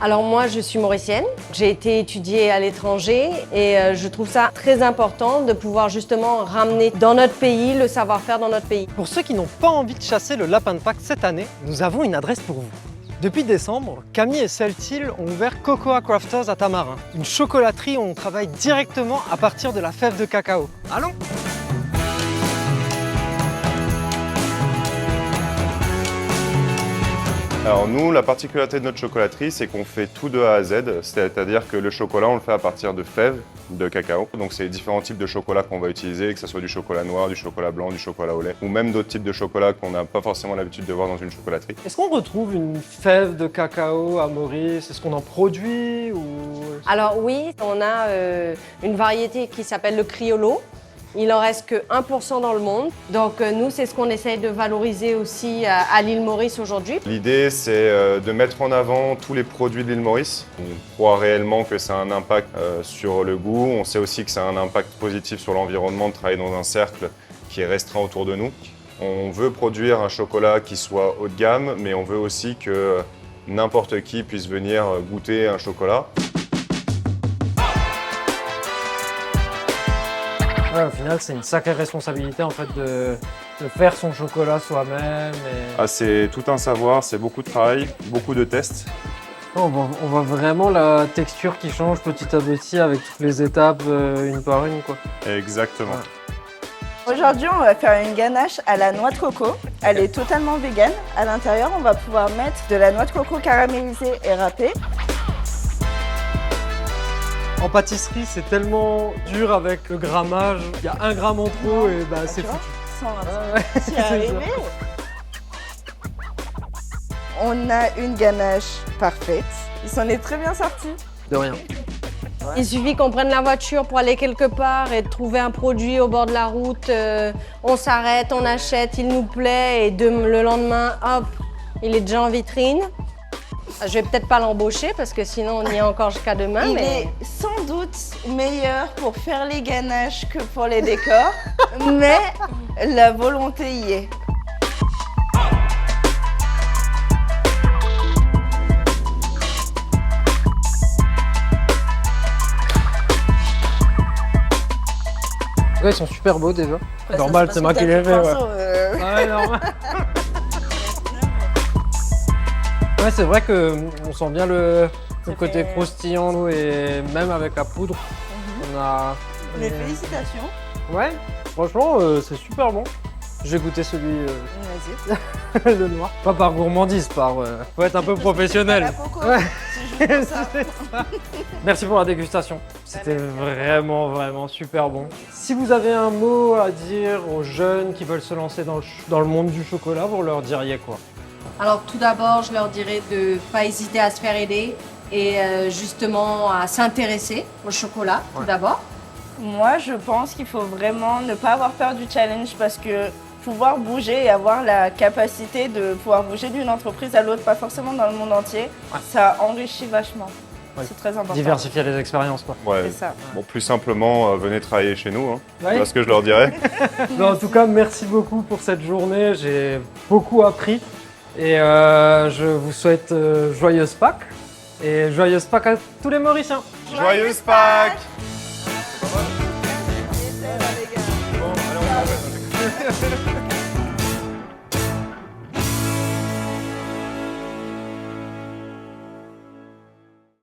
Alors moi, je suis mauricienne. J'ai été étudier à l'étranger et je trouve ça très important de pouvoir justement ramener dans notre pays le savoir-faire dans notre pays. Pour ceux qui n'ont pas envie de chasser le lapin de Pâques cette année, nous avons une adresse pour vous. Depuis décembre, Camille et Celtil ont ouvert Cocoa Crafters à Tamarin, une chocolaterie où on travaille directement à partir de la fève de cacao. Allons! Alors nous, la particularité de notre chocolaterie, c'est qu'on fait tout de A à Z, c'est-à-dire que le chocolat, on le fait à partir de fèves de cacao. Donc c'est différents types de chocolat qu'on va utiliser, que ce soit du chocolat noir, du chocolat blanc, du chocolat au lait, ou même d'autres types de chocolat qu'on n'a pas forcément l'habitude de voir dans une chocolaterie. Est-ce qu'on retrouve une fève de cacao à Maurice? Est-ce qu'on en produit ou... Alors oui, on a une variété qui s'appelle le Criollo. Il en reste que 1% dans le monde. Donc nous, c'est ce qu'on essaye de valoriser aussi à l'île Maurice aujourd'hui. L'idée, c'est de mettre en avant tous les produits de l'île Maurice. On croit réellement que ça a un impact sur le goût. On sait aussi que ça a un impact positif sur l'environnement de travailler dans un cercle qui est restreint autour de nous. On veut produire un chocolat qui soit haut de gamme, mais on veut aussi que n'importe qui puisse venir goûter un chocolat. Ouais, au final, c'est une sacrée responsabilité en fait de faire son chocolat soi-même. Et... Ah, c'est tout un savoir, c'est beaucoup de travail, beaucoup de tests. On voit vraiment la texture qui change petit à petit avec toutes les étapes une par une, quoi. Exactement. Ouais. Aujourd'hui, on va faire une ganache à la noix de coco. Elle est totalement végane. À l'intérieur, on va pouvoir mettre de la noix de coco caramélisée et râpée. En pâtisserie, c'est tellement dur avec le grammage. Il y a 1 gramme en trop et bah, c'est foutu. 125. C'est C'est arrivé. On a une ganache parfaite. Il s'en est très bien sorti. De rien. Il suffit qu'on prenne la voiture pour aller quelque part et trouver un produit au bord de la route. On s'arrête, on achète, il nous plaît et le lendemain, hop, il est déjà en vitrine. Je vais peut-être pas l'embaucher parce que sinon on y est encore jusqu'à demain. Il mais... est sans doute meilleur pour faire les ganaches que pour les décors, mais la volonté y est. Ouais, ils sont super beaux déjà. Normal, c'est moi qui les fais. Ouais, normal. Ouais, c'est vrai qu'on sent bien le côté croustillant et même avec la poudre, on a... Les félicitations. Ouais, franchement, c'est super bon. J'ai goûté celui Vas-y. le noir. Pas par gourmandise, faut être un peu professionnel. Ouais. C'est juste pour ça. C'est ça. Merci pour la dégustation. C'était vraiment super bon. Si vous avez un mot à dire aux jeunes qui veulent se lancer dans le monde du chocolat, vous leur diriez quoi? Alors tout d'abord, je leur dirais de ne pas hésiter à se faire aider et justement à s'intéresser au chocolat tout d'abord. Moi, je pense qu'il faut vraiment ne pas avoir peur du challenge parce que pouvoir bouger et avoir la capacité de pouvoir bouger d'une entreprise à l'autre, pas forcément dans le monde entier, ça enrichit vachement. Ouais. C'est très important. Diversifier les expériences, quoi. Ouais. C'est ça. Bon, plus simplement, venez travailler chez nous, hein. Ouais. Voilà ce que je leur dirais. Non, en tout cas, merci beaucoup pour cette journée. J'ai beaucoup appris et je vous souhaite joyeuse Pâques et joyeuse Pâques à tous les Mauriciens. Joyeuse Pâques! Et ça, les gars. Bon, allez, on y va.